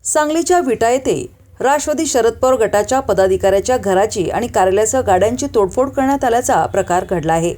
सांगलीच्या विटा येथे राष्ट्रवादी शरद पवार गटाच्या पदाधिकाऱ्याच्या घराची आणि कार्यालयासह गाड्यांची तोडफोड करण्यात आल्याचा प्रकार घडला आहे।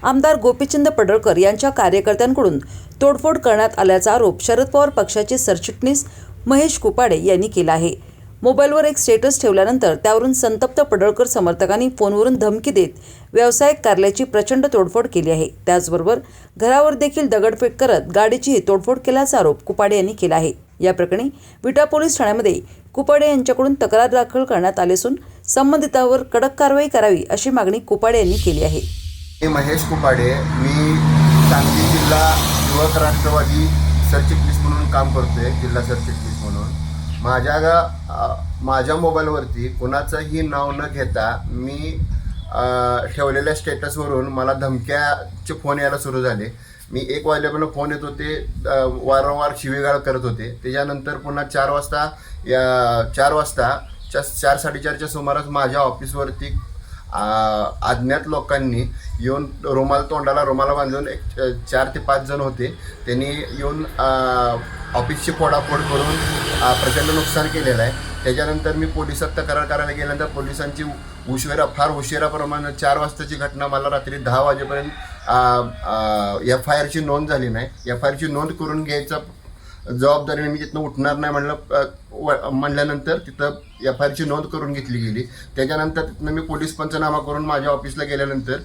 आमदार गोपीचंद पडळकर यांच्या कार्यकर्त्यांकडून तोडफोड करण्यात आल्याचा आरोप शरद पवार पक्षाचे सरचिटणीस महेश कुपाडे यांनी केला आहे। मोबाईलवर एक स्टेटस ठेवल्यानंतर त्यावरून संतप्त पडळकर समर्थकांनी फोनवरून धमकी देत व्यावसायिक कार्यालयाची प्रचंड तोडफोड केली आहे। त्याचबरोबर घरावर देखील दगडफेक करत गाडीचीही तोडफोड केल्याचा आरोप कुपाडे यांनी केला आहे। या प्रकरणी विटा पोलीस ठाण्यामध्ये कुपाडे यांच्याकडून तक्रार दाखल करण्यात आली असून संबंधितांवर कडक कारवाई करावी अशी मागणी कुपाडे यांनी केली आहे। महेश कुपाडे, मी सांगली जिल्हा युवक राष्ट्रवादी सरचिटणीस म्हणून काम करतोय, जिल्हा सरचिटणीस म्हणून। माझ्या मोबाईलवरती कोणाचंही नाव न घेता मी ठेवलेल्या स्टेटसवरून मला धमक्याचे फोन यायला सुरू झाले। मी 1 वाजल्यापासून फोन येत होते, वारंवार शिवीगाळ करत होते। त्याच्यानंतर पुन्हा 4 वाजता 4:30च्या सुमारास माझ्या ऑफिसवरती अज्ञात लोकांनी येऊन तोंडाला रुमाला बांधून 4 ते 5 जण होते। त्यांनी येऊन ऑफिसची फोडाफोड करून प्रचंड नुकसान केलेलं आहे। त्याच्यानंतर मी पोलिसात तक्रार करायला गेल्यानंतर पोलिसांची फार उशिराप्रमाणे 4 वाजताची घटना, मला रात्री 10 वाजेपर्यंत FIRची नोंद झाली नाही। FIRची नोंद करून घ्यायचा जबाबदारीने मी तिथनं उठणार नाही म्हणल्यानंतर तिथं FIRची नोंद करून घेतली गेली। त्याच्यानंतर तिथनं मी पोलीस पंचनामा करून माझ्या ऑफिसला गेल्यानंतर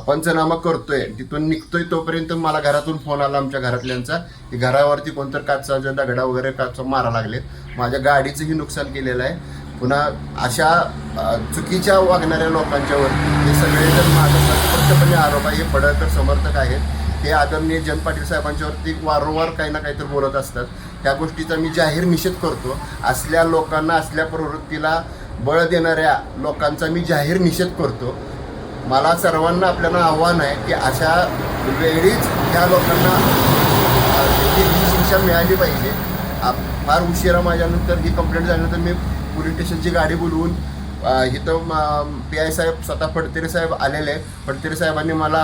पंचनामा करतोय, तिथून निघतोय तोपर्यंत मला घरातून फोन आला आमच्या घरातल्यांचा की घरावरती कोणतर काचाच्या दगडा वगैरे मारा लागलेत, माझ्या गाडीचंही नुकसान केलेलं आहे। पुन्हा अशा चुकीच्या वागणाऱ्या लोकांच्यावरती हे सगळेजण माझा स्पष्टपणे आरोप आहे, हे पडळकर समर्थक आहेत, हे आदरणीय जयंत पाटील साहेबांच्यावरती वारंवार काही ना काहीतरी बोलत असतात। त्या गोष्टीचा मी जाहीर निषेध करतो। असल्या लोकांना, असल्या प्रवृत्तीला बळ देणाऱ्या लोकांचा मी जाहीर निषेध करतो। मला सर्वांना आपल्याला आव्हान आहे की अशा वेळीच ह्या लोकांना ही शिक्षा मिळाली पाहिजे। फार उशिरा माझ्यानंतर ही कंप्लेंट झाल्यानंतर मी पोलीस स्टेशनची गाडी बोलवून इथं PI साहेब स्वतः फडतरे साहेब आलेले आहे। फडतरे साहेबांनी मला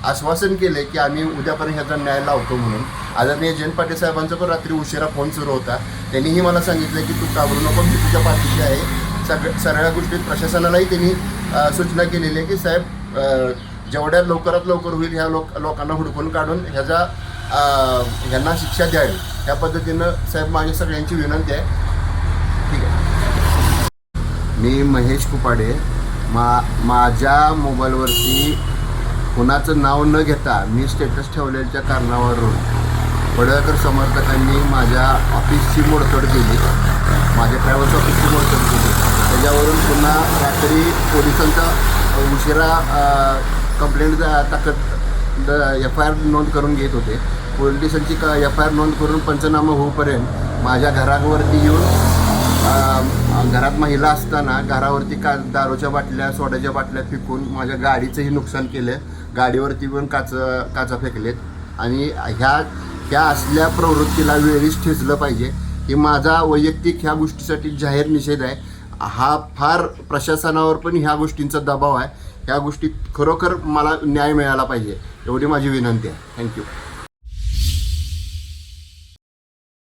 आश्वासन केले की आम्ही उद्यापर्यंत ह्याचा न्याय लावतो म्हणून। आदरणीय जयंत पाटील साहेबांचा पण रात्री उशिरा फोन सुरू होता, त्यांनीही मला सांगितलं की तू घाबरू नको, मी तुझ्या पाठीशी आहे। सगळ्या गोष्टीत प्रशासनालाही त्यांनी सूचना केलेली आहे की साहेब जेवढ्या लवकरात लवकर होईल ह्या लोकांना हुडकून काढून ह्यांना शिक्षा द्यावी, ह्या पद्धतीनं साहेब माझी सगळ्यांची विनंती आहे। ठीक आहे। मी महेश कुपाडे, माझ्या मोबाईलवरती कुणाचं नाव न घेता मी स्टेटस ठेवलेल्या कारणावरून पडळकर समर्थकांनी माझ्या ऑफिसची मोडतोड केली, माझ्या ट्रॅव्हल्स ऑफिसची मोडतोड केली। त्याच्यावरून पुन्हा रात्री पोलिसांचा उशिरा कंप्लेंट FIR नोंद करून घेत होते। पोलिसांची FIR नोंद करून पंचनामा होईपर्यंत माझ्या घरावरती येऊन घरात महिला असताना घरावरती दारूच्या बाटल्या, सोड्याच्या बाटल्या फेकून माझ्या गाडीचंही नुकसान केलं, गाडीवरती पण काचा फेकलेत। आणि ह्या असल्या प्रवृत्तीला वेळीच ठेचलं पाहिजे, ही माझा वैयक्तिक ह्या गोष्टीसाठी जाहीर निषेध आहे। हा फार प्रशासनावर पण ह्या गोष्टींचा दबाव आहे, ह्या गोष्टीत खरोखर मला न्याय मिळाला पाहिजे, एवढी माझी विनंती आहे। थँक्यू।